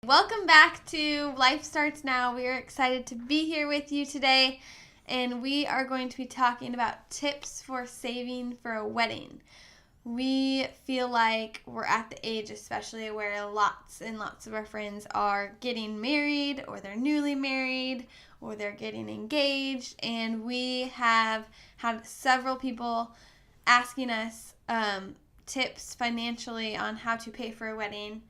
Welcome back to Life Starts Now. We are excited to be here with you today, and we are going to be talking about tips for saving for a wedding. We feel like we're at the age, especially where lots and lots of our friends are getting married, or they're newly married, or they're getting engaged, and we have had several people asking us tips financially on how to pay for a wedding.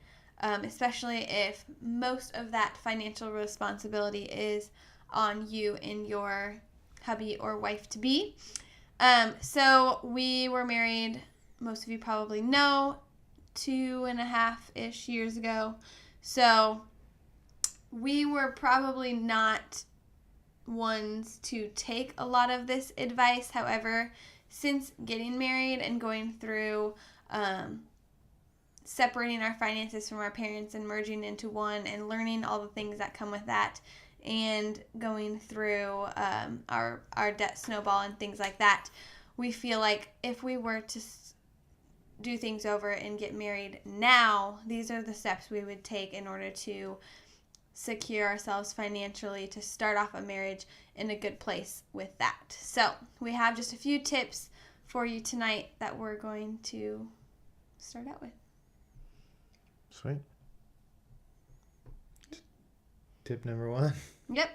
Especially if most of that financial responsibility is on you and your hubby or wife-to-be. So we were married, most of you probably know, 2.5-ish years ago. So we were probably not ones to take a lot of this advice. However, since getting married and going through separating our finances from our parents and merging into one and learning all the things that come with that and going through our debt snowball and things like that, we feel like if we were to do things over and get married now, these are the steps we would take in order to secure ourselves financially to start off a marriage in a good place with that. So we have just a few tips for you tonight that we're going to start out with. Sweet. Tip number 1. Yep.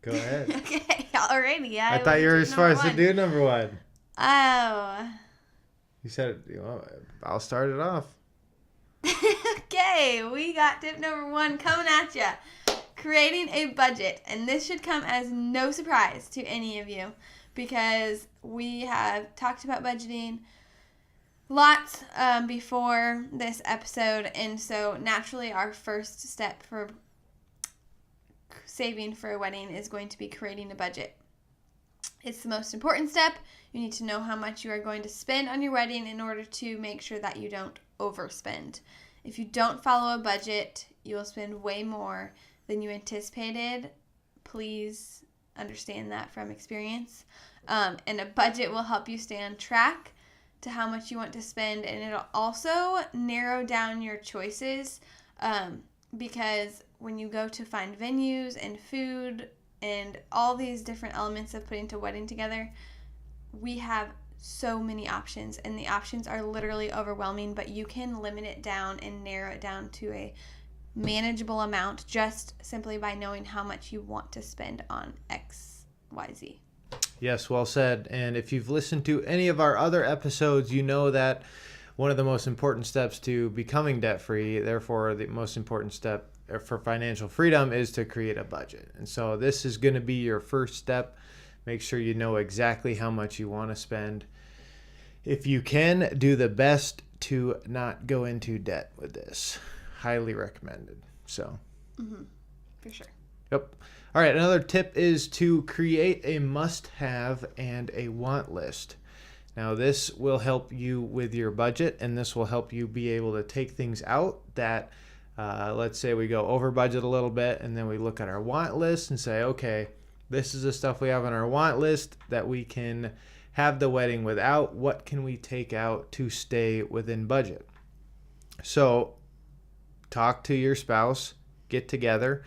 Go ahead. Okay, alrighty. I thought you were supposed to do number 1. Oh. You said, I'll start it off. Okay, we got tip number 1 coming at you. Creating a budget. And this should come as no surprise to any of you because we have talked about budgeting lots before this episode, and so naturally our first step for saving for a wedding is going to be creating a budget. It's the most important step. You need to know how much you are going to spend on your wedding in order to make sure that you don't overspend. If you don't follow a budget, you will spend way more than you anticipated. Please understand that from experience. And a budget will help you stay on track to how much you want to spend, and it'll also narrow down your choices because when you go to find venues and food and all these different elements of putting a wedding together, we have so many options, and the options are literally overwhelming, but you can limit it down and narrow it down to a manageable amount just simply by knowing how much you want to spend on X, Y, Z. Yes, well said. And if you've listened to any of our other episodes, you know that one of the most important steps to becoming debt-free, therefore the most important step for financial freedom, is to create a budget. And so this is going to be your first step. Make sure you know exactly how much you want to spend. If you can, do the best to not go into debt with this. Highly recommended. So. Mm-hmm. For sure. Yep. All right, another tip is to create a must-have and a want list. Now, this will help you with your budget, and this will help you be able to take things out that, let's say we go over budget a little bit, and then we look at our want list and say, okay, this is the stuff we have on our want list that we can have the wedding without. What can we take out to stay within budget? So, talk to your spouse, get together,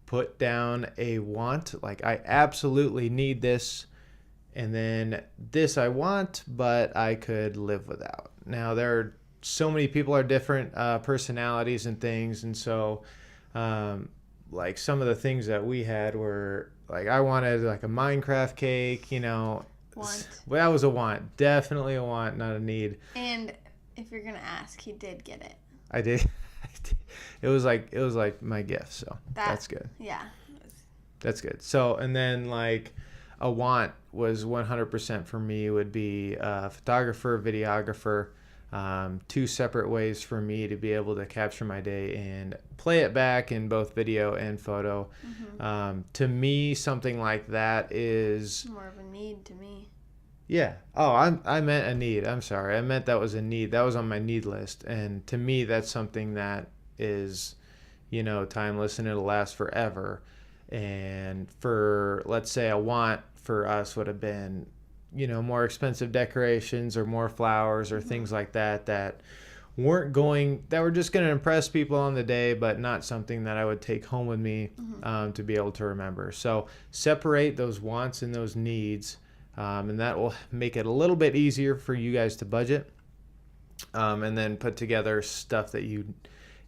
put down a want, like I absolutely need this, and then this I want, but I could live without. Now, there are so many people are different personalities and things, and so like some of the things that we had were like I wanted like a Minecraft cake, Want. Well, that was a want, definitely a want, not a need. And if you're gonna ask, he did get it. I did. It was like my gift, so that's good. Yeah. That's good. So, and then like a want was 100% for me would be a photographer, videographer, 2 separate ways for me to be able to capture my day and play it back in both video and photo. Mm-hmm. To me, something like that is more of a need to me. Yeah. Oh, I meant a need. I'm sorry. I meant that was a need. That was on my need list. And to me, that's something that is, timeless and it'll last forever. And for, let's say, a want for us would have been, more expensive decorations or more flowers or things like that that were just going to impress people on the day, but not something that I would take home with me to be able to remember. So separate those wants and those needs, and that will make it a little bit easier for you guys to budget, and then put together stuff that you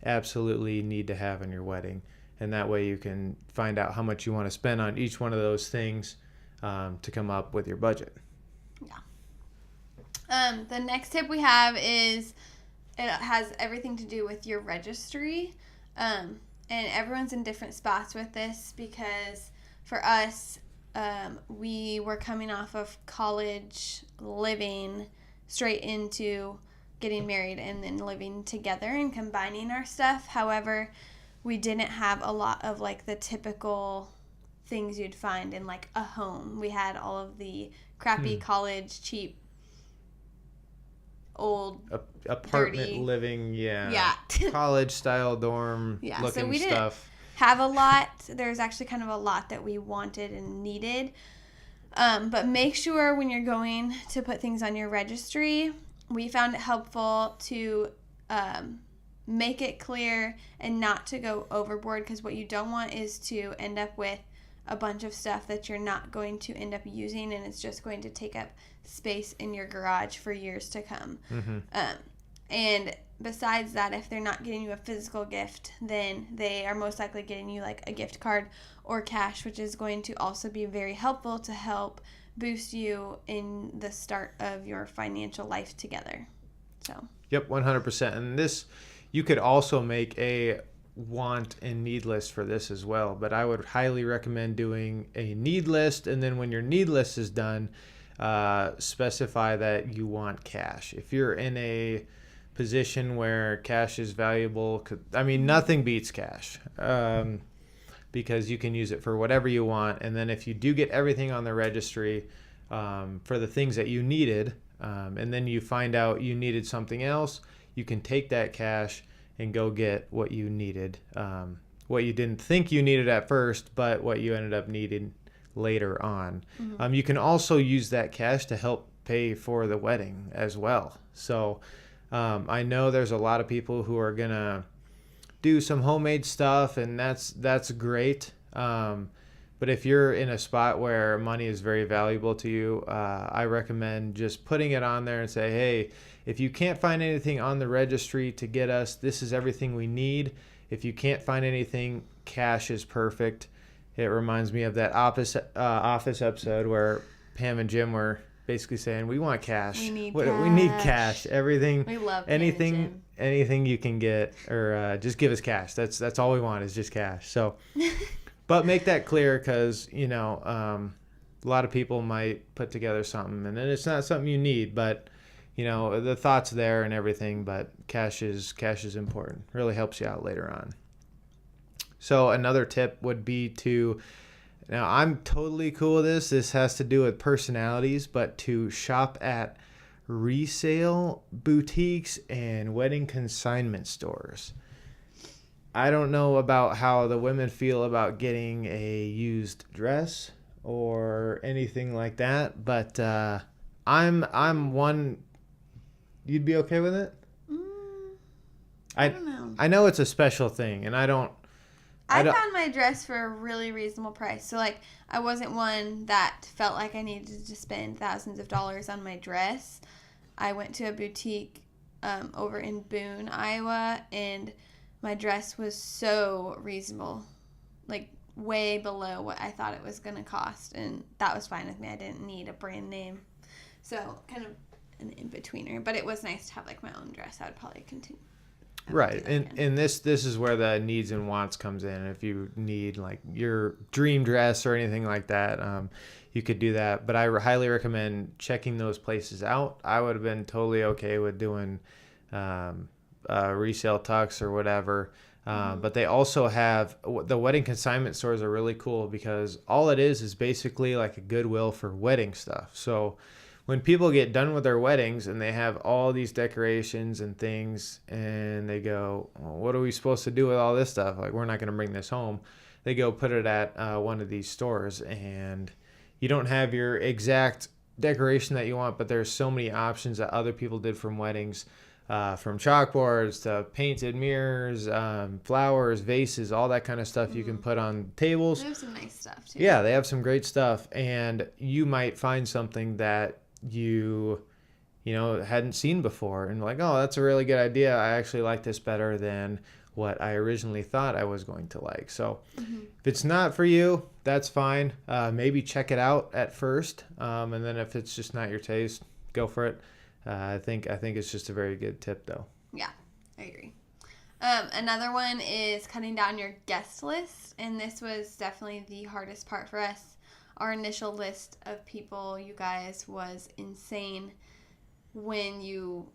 absolutely need to have in your wedding. And that way you can find out how much you want to spend on each one of those things to come up with your budget. Yeah. The next tip we have is it has everything to do with your registry. And everyone's in different spots with this because for us, we were coming off of college living straight into getting married and then living together and combining our stuff. However, we didn't have a lot of like the typical things you'd find in like a home. We had all of the crappy college cheap old apartment dirty living, college style dorm looking so we stuff. Didn't have a lot. There's actually kind of a lot that we wanted and needed. But make sure when you're going to put things on your registry, we found it helpful to make it clear and not to go overboard, because what you don't want is to end up with a bunch of stuff that you're not going to end up using, and it's just going to take up space in your garage for years to come. And besides that, if they're not getting you a physical gift, then they are most likely getting you like a gift card or cash, which is going to also be very helpful to help boost you in the start of your financial life together. So Yep, 100%. And this, you could also make a want and need list for this as well, but I would highly recommend doing a need list, and then when your need list is done, specify that you want cash. If you're in a position where cash is valuable, I mean, nothing beats cash, because you can use it for whatever you want. And then if you do get everything on the registry for the things that you needed, and then you find out you needed something else, you can take that cash and go get what you needed, what you didn't think you needed at first, but what you ended up needing later on. You can also use that cash to help pay for the wedding as well. So I know there's a lot of people who are going to do some homemade stuff, and that's great. But if you're in a spot where money is very valuable to you, I recommend just putting it on there and say, hey, if you can't find anything on the registry to get us, this is everything we need. If you can't find anything, cash is perfect. It reminds me of that Office episode where Pam and Jim were basically saying, we want cash. We need cash. Everything. We love anything you can get, or just give us cash. That's all we want is just cash. So, but make that clear, because a lot of people might put together something and then it's not something you need, but the thought's there and everything. But cash is important. Really helps you out later on. So another tip would be now I'm totally cool with this. This has to do with personalities, but to shop at resale boutiques and wedding consignment stores. I don't know about how the women feel about getting a used dress or anything like that, but I'm one. You'd be okay with it? I don't know. I know it's a special thing, and I found my dress for a really reasonable price. So, I wasn't one that felt like I needed to spend thousands of dollars on my dress. I went to a boutique over in Boone, Iowa, and my dress was so reasonable. Way below what I thought it was going to cost. And that was fine with me. I didn't need a brand name. So, kind of an in-betweener. But it was nice to have, my own dress. I would probably continue. Right, and this is where the needs and wants comes in. If you need your dream dress or anything like that, you could do that. But I highly recommend checking those places out. I would have been totally okay with doing resale tux or whatever. But they also have the wedding consignment stores are really cool, because all it is basically like a Goodwill for wedding stuff. So when people get done with their weddings and they have all these decorations and things, and they go, well, what are we supposed to do with all this stuff? We're not going to bring this home. They go put it at one of these stores, and you don't have your exact decoration that you want, but there's so many options that other people did from weddings. from chalkboards to painted mirrors, flowers, vases, all that kind of stuff you can put on tables. They have some nice stuff too. Yeah, they have some great stuff, and you might find something that you hadn't seen before, and like, oh, that's a really good idea. I actually like this better than what I originally thought I was going to like. So if it's not for you, that's fine. Maybe check it out at first, and then if it's just not your taste, go for it. I think it's just a very good tip, though. Yeah, I agree. Another one is cutting down your guest list, and this was definitely the hardest part for us. Our initial list of people, you guys, was insane. When you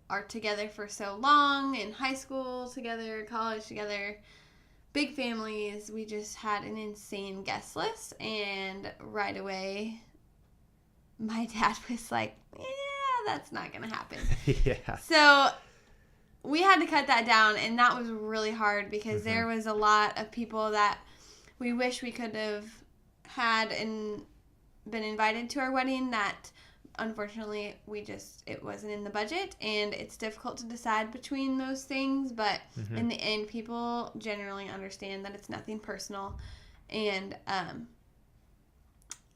are together for so long, in high school together, college together, big families, we just had an insane guest list, and right away, my dad was like, yeah, that's not going to happen. Yeah. So we had to cut that down, and that was really hard because there was a lot of people that we wish we could have had and been invited to our wedding that unfortunately it wasn't in the budget, and it's difficult to decide between those things, but in the end people generally understand that it's nothing personal. And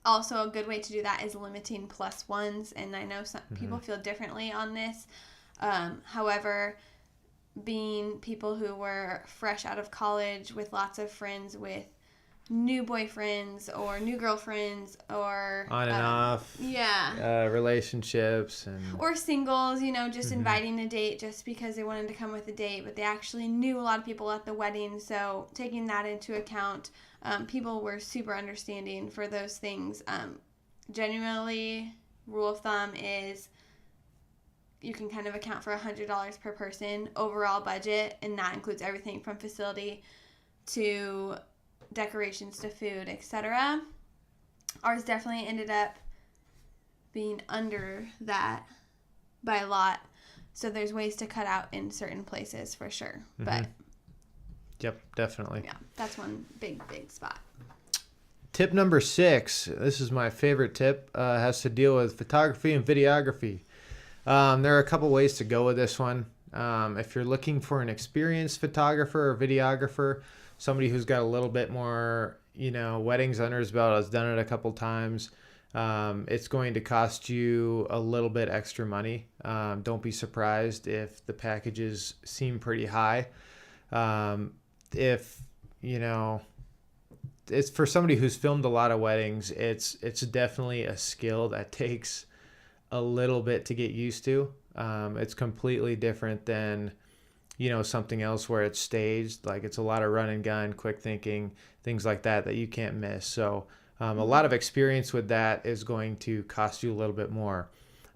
also a good way to do that is limiting plus ones, and I know some people feel differently on this. However, being people who were fresh out of college with lots of friends with new boyfriends or new girlfriends or on and off relationships or singles, just inviting a date just because they wanted to come with a date, but they actually knew a lot of people at the wedding. So taking that into account, people were super understanding for those things. Generally, rule of thumb is you can kind of account for $100 per person overall budget, and that includes everything from facility to decorations to food, etc. Ours definitely ended up being under that by a lot, so there's ways to cut out in certain places for sure. But yep, definitely. Yeah, that's one big spot. Tip number 6, this is my favorite tip, has to deal with photography and videography. There are a couple ways to go with this one. If you're looking for an experienced photographer or videographer, somebody who's got a little bit more, weddings under his belt, has done it a couple times, it's going to cost you a little bit extra money. Don't be surprised if the packages seem pretty high. If, it's for somebody who's filmed a lot of weddings, it's definitely a skill that takes a little bit to get used to. It's completely different than something else where it's staged. Like, it's a lot of run and gun, quick thinking, things like that you can't miss. So a lot of experience with that is going to cost you a little bit more.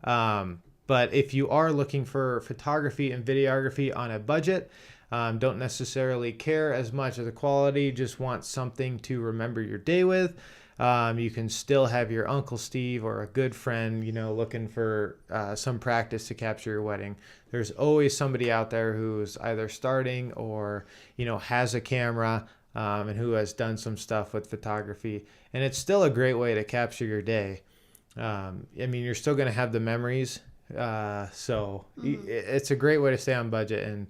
But if you are looking for photography and videography on a budget, don't necessarily care as much of the quality, just want something to remember your day with, you can still have your Uncle Steve or a good friend, looking for some practice to capture your wedding. There's always somebody out there who's either starting or, has a camera and who has done some stuff with photography. And it's still a great way to capture your day. You're still going to have the memories. So it's a great way to stay on budget. And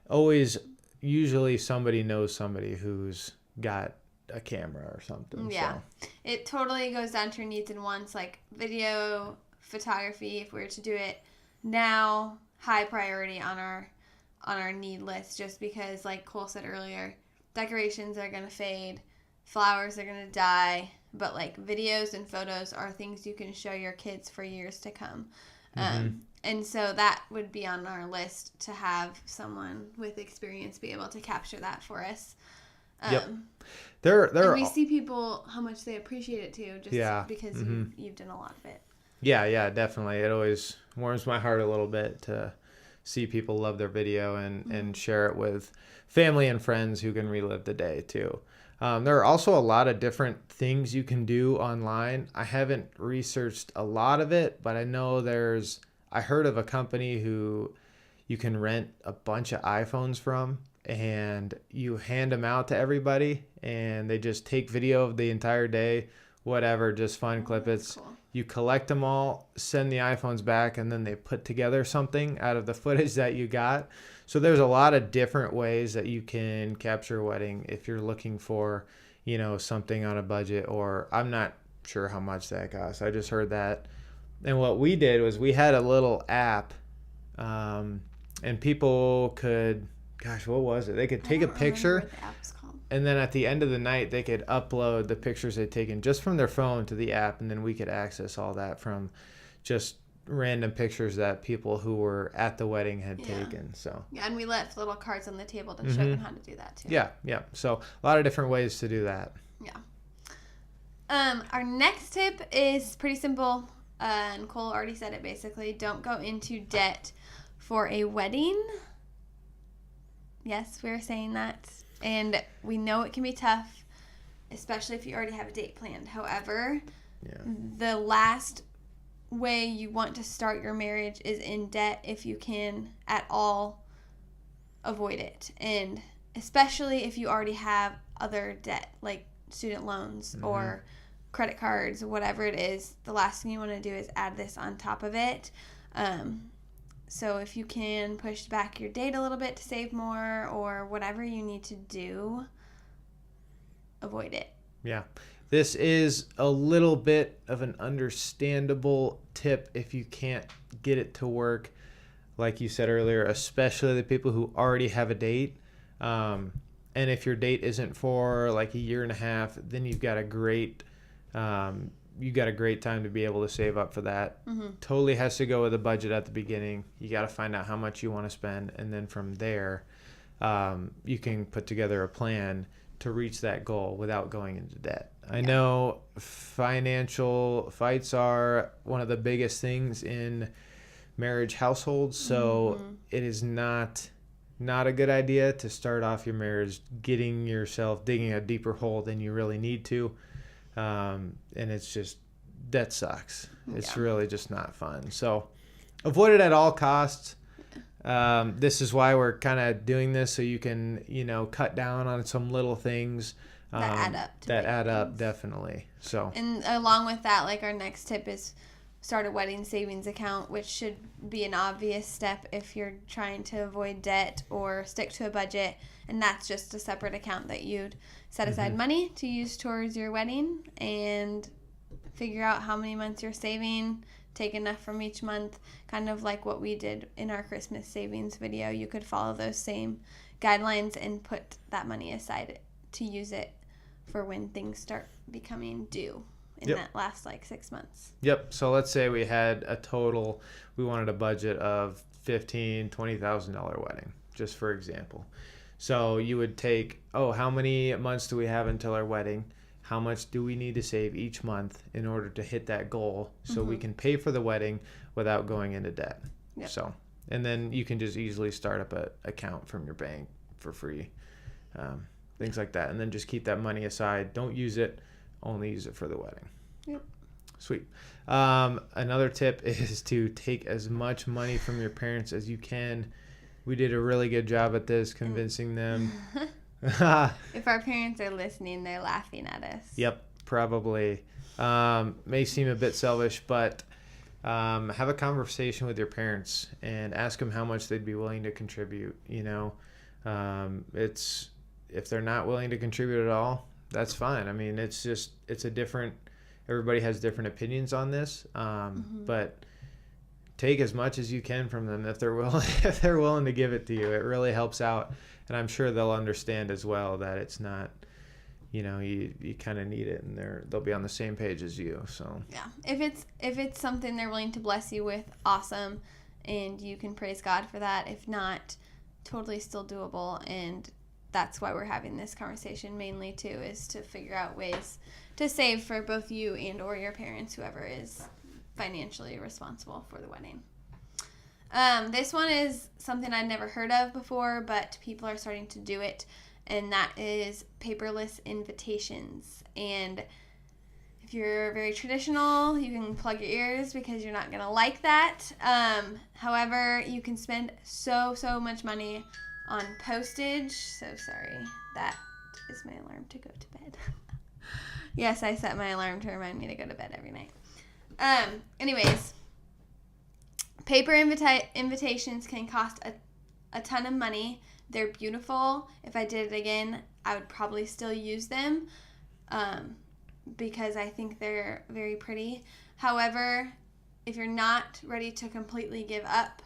always, usually somebody knows somebody who's got a camera or something. Yeah. So it totally goes down to your needs and wants. Like video photography, if we were to do it now, high priority on our need list, just because, like Cole said earlier, decorations are going to fade, flowers are going to die, but like videos and photos are things you can show your kids for years to come. And so that would be on our list, to have someone with experience be able to capture that for us. Yep. And we see people, how much they appreciate it too, just because you've done a lot of it. Yeah, definitely. It always warms my heart a little bit to see people love their video and share it with family and friends who can relive the day too. There are also a lot of different things you can do online. I haven't researched a lot of it, but I know I heard of a company who you can rent a bunch of iPhones from, and you hand them out to everybody, and they just take video of the entire day, whatever, just fun clip. Cool. you collect them all, send the iPhones back, and then they put together something out of the footage that you got. So there's a lot of different ways that you can capture a wedding if you're looking for, something on a budget, or I'm not sure how much that costs. I just heard that. And what we did was we had a little app, and people could, gosh, what was it? They could take a picture, what the app's called. and then at the end of the night, they could upload the pictures they'd taken just from their phone to the app, and then we could access all that from just random pictures that people who were at the wedding had taken. So yeah, and we left little cards on the table to show them how to do that too. Yeah. So a lot of different ways to do that. Yeah. Our next tip is pretty simple. Nicole already said it basically. Don't go into debt for a wedding. Yes, we're saying that. And we know it can be tough, especially if you already have a date planned. However, the last way you want to start your marriage is in debt if you can at all avoid it. And especially if you already have other debt like student loans or credit cards, whatever it is, the last thing you want to do is add this on top of it. So if you can push back your date a little bit to save more or whatever you need to do, avoid it. Yeah. This is a little bit of an understandable tip if you can't get it to work, like you said earlier, especially the people who already have a date. And if your date isn't for like a year and a half, then you've got a great time to be able to save up for that. Totally has to go with a budget at the beginning. You got to find out how much you want to spend, and then from there, you can put together a plan to reach that goal without going into debt. I know financial fights are one of the biggest things in marriage households, so it is not a good idea to start off your marriage digging a deeper hole than you really need to. And it's just, that sucks. It's really just not fun. So avoid it at all costs. This is why we're kind of doing this, so you can, cut down on some little things that add up. Definitely. So, and along with that, like our next tip is start a wedding savings account, which should be an obvious step if you're trying to avoid debt or stick to a budget. And that's just a separate account that you'd set aside money to use towards your wedding and figure out how many months you're saving, take enough from each month, kind of like what we did in our Christmas savings video. You could follow those same guidelines and put that money aside to use it for when things start becoming due in that last 6 months. Yep. So let's say we had we wanted a budget of $20,000 wedding, just for example. So you would take, how many months do we have until our wedding? How much do we need to save each month in order to hit that goal so we can pay for the wedding without going into debt? Yep. So, and then you can just easily start up an account from your bank for free, things like that. And then just keep that money aside. Don't use it. Only use it for the wedding. Yep. Sweet. Another tip is to take as much money from your parents as you can. We did a really good job at this, convincing them. If our parents are listening, they're laughing at us. Yep, probably. May seem a bit selfish, but have a conversation with your parents and ask them how much they'd be willing to contribute. It's, if they're not willing to contribute at all, that's fine. I mean, everybody has different opinions on this, but take as much as you can from them if they're willing to give it to you. It really helps out, and I'm sure they'll understand as well that it's not, you kind of need it, and they'll be on the same page as you. So yeah, if it's something they're willing to bless you with, awesome, and you can praise God for that. If not, totally still doable, and that's why we're having this conversation mainly too, is to figure out ways to save for both you and or your parents, whoever is financially responsible for the wedding. This one is something I'd never heard of before, but people are starting to do it, and that is paperless invitations. And if you're very traditional, you can plug your ears because you're not going to like that. However, you can spend so much money on postage. So sorry, that is my alarm to go to bed. Yes, I set my alarm to remind me to go to bed every night. Anyways, paper invitations can cost a ton of money. They're beautiful. If I did it again, I would probably still use them because I think they're very pretty. However, if you're not ready to completely give up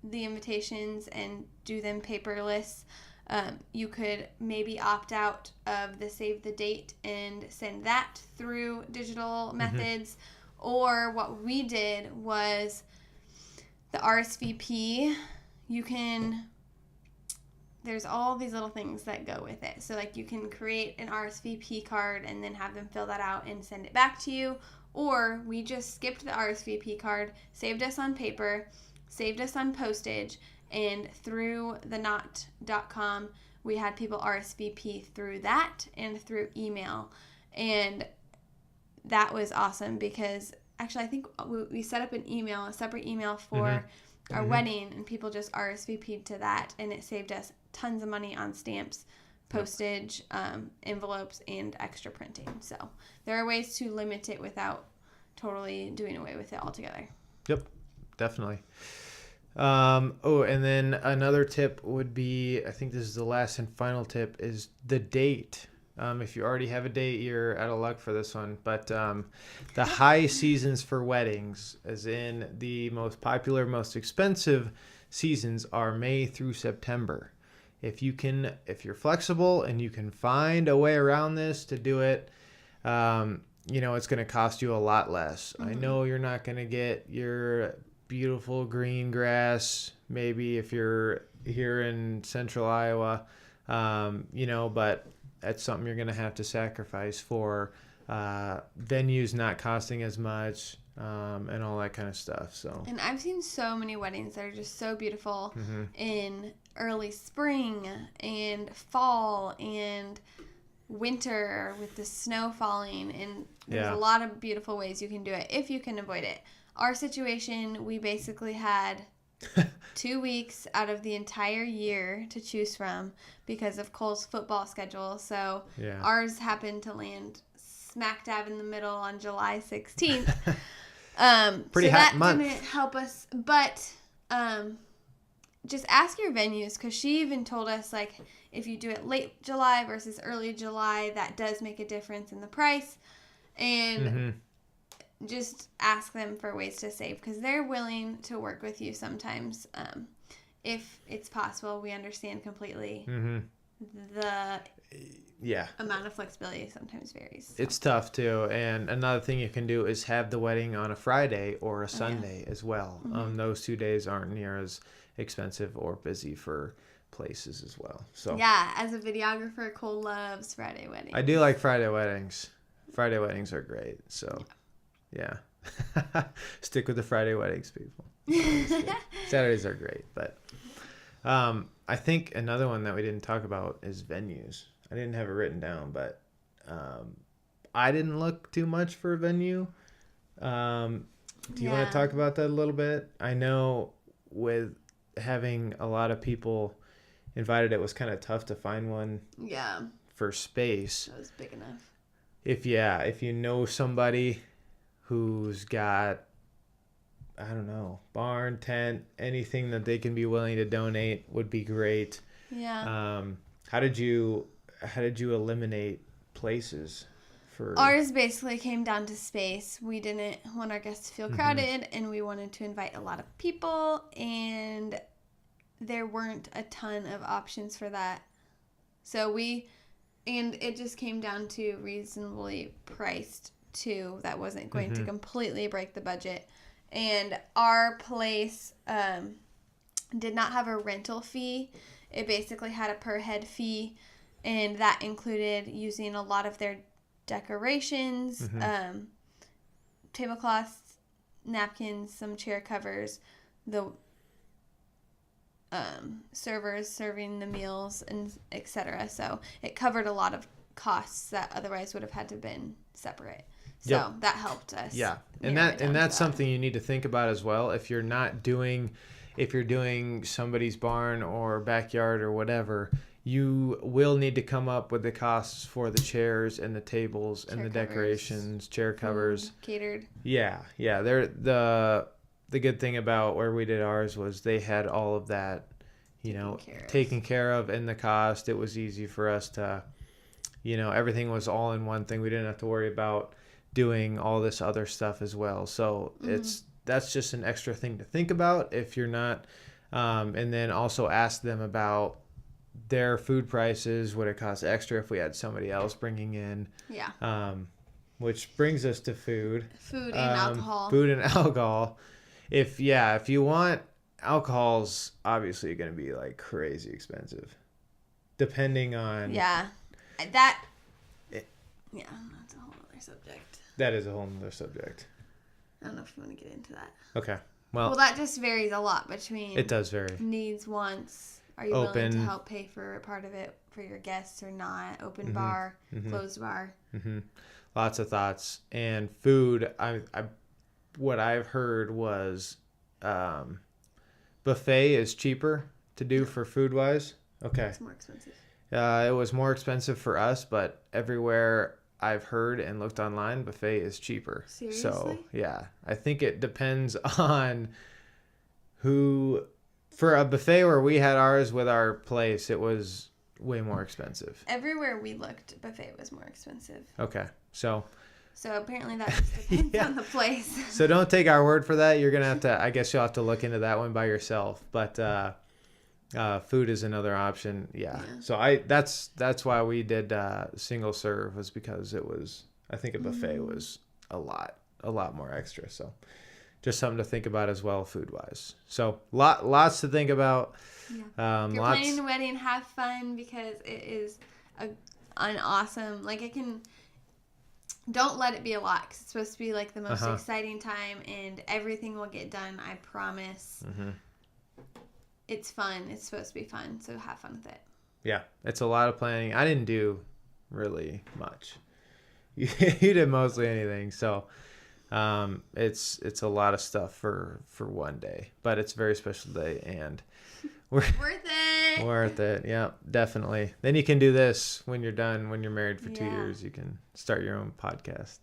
the invitations and do them paperless, you could maybe opt out of the save the date and send that through digital methods. Or what we did was the RSVP. There's all these little things that go with it. So like you can create an RSVP card and then have them fill that out and send it back to you. Or we just skipped the RSVP card, saved us on paper, saved us on postage, and through the knot.com, we had people RSVP through that and through email. And that was awesome because actually I think we set up a separate email for our wedding, and people just RSVP'd to that, and it saved us tons of money on stamps, postage, envelopes, and extra printing. So there are ways to limit it without totally doing away with it altogether. Yep, definitely. And then another tip would be, I think this is the last and final tip, is the date. If you already have a date, you're out of luck for this one. But the high seasons for weddings, as in the most popular, most expensive seasons, are May through September. If you're flexible and you can find a way around this to do it, it's going to cost you a lot less. I know you're not going to get your beautiful green grass, maybe if you're here in central Iowa, but that's something you're going to have to sacrifice for venues not costing as much and all that kind of stuff. So. And I've seen so many weddings that are just so beautiful in early spring and fall and winter with the snow falling, and there's a lot of beautiful ways you can do it if you can avoid it. Our situation, we basically had 2 weeks out of the entire year to choose from because of Cole's football schedule. So ours happened to land smack dab in the middle on July 16th. Pretty so hot that month. didn't help us. But just ask your venues, because she even told us, like, if you do it late July versus early July, that does make a difference in the price. And just ask them for ways to save, because they're willing to work with you sometimes. If it's possible, we understand completely. The amount of flexibility sometimes varies. So. It's tough too. And another thing you can do is have the wedding on a Friday or a Sunday as well. Those 2 days aren't near as expensive or busy for places as well. So as a videographer, Cole loves Friday weddings. I do like Friday weddings. Friday weddings are great. So yeah. Stick with the Friday weddings, people. Saturdays are great, but I think another one that we didn't talk about is venues. I didn't have it written down, but I didn't look too much for a venue. Do you want to talk about that a little bit? I know with having a lot of people invited, it was kind of tough to find one for space. That was big enough. If you know somebody who's got, I don't know, barn, tent, anything that they can be willing to donate would be great. Yeah. How did you eliminate places for? Ours basically came down to space. We didn't want our guests to feel crowded, and we wanted to invite a lot of people, and there weren't a ton of options for that. So and it just came down to reasonably priced too. That wasn't going to completely break the budget. And our place did not have a rental fee. It basically had a per head fee, and that included using a lot of their decorations, tablecloths, napkins, some chair covers, the servers serving the meals, and etc. So it covered a lot of costs that otherwise would have had to been separate. So that helped us. Yeah. And that's something you need to think about as well. If you're doing somebody's barn or backyard or whatever, you will need to come up with the costs for the chairs and the tables and Chair the covers. Decorations, chair covers. Catered. Yeah. They're the good thing about where we did ours was they had all of that, taken care of in the cost. It was easy for us to, everything was all in one thing. We didn't have to worry about doing all this other stuff as well. So that's just an extra thing to think about if you're not, and then also ask them about their food prices, would it cost extra if we had somebody else bringing in, which brings us to food and alcohol. Food and alcohol. If you want, alcohol's obviously going to be like crazy expensive depending on that's a whole other subject. That is a whole other subject. I don't know if you want to get into that. Okay. Well, that just varies a lot between it does vary. Needs, wants. Are you willing to help pay for a part of it for your guests or not? Open bar, closed bar. Lots of thoughts. And food, what I've heard was buffet is cheaper to do for food wise. Okay. It's more expensive. It was more expensive for us, but everywhere I've heard and looked online, buffet is cheaper. Seriously? So, yeah. I think it depends on who. For a buffet where we had ours with our place, it was way more expensive. Everywhere we looked, buffet was more expensive. Okay. So apparently that just depends on the place. So don't take our word for that. You're going to have to, I guess you'll have to look into that one by yourself. But food is another option. Yeah. So that's why we did single serve, was because it was, I think a buffet was a lot more extra. So just something to think about as well, food wise. So lots to think about. Yeah. If you're planning a wedding, have fun, because it is an awesome, don't let it be a lot, because it's supposed to be like the most exciting time, and everything will get done. I promise. It's fun. It's supposed to be fun. So have fun with it. Yeah. It's a lot of planning. I didn't do really much. You did mostly anything. So, it's a lot of stuff for one day, but it's a very special day, and worth it. Worth it. Yeah, definitely. Then you can do this when you're done, when you're married for 2 years, you can start your own podcast.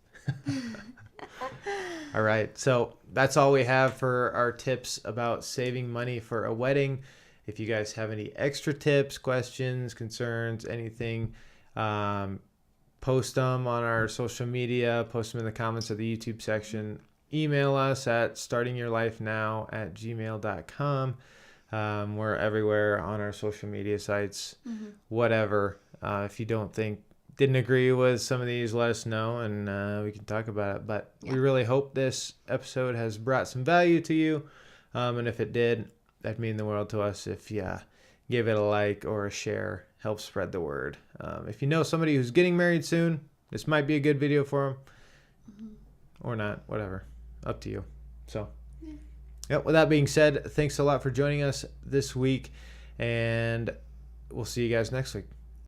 All right. So that's all we have for our tips about saving money for a wedding. If you guys have any extra tips, questions, concerns, anything, post them on our social media, post them in the comments of the YouTube section. Email us at startingyourlifenow@gmail.com. We're everywhere on our social media sites, whatever. If you didn't agree with some of these, let us know, and we can talk about it. But we really hope this episode has brought some value to you. And if it did, that'd mean the world to us if you give it a like or a share. Help spread the word. If you know somebody who's getting married soon, this might be a good video for them. Or not, whatever. Up to you. So, with that being said, thanks a lot for joining us this week, and we'll see you guys next week.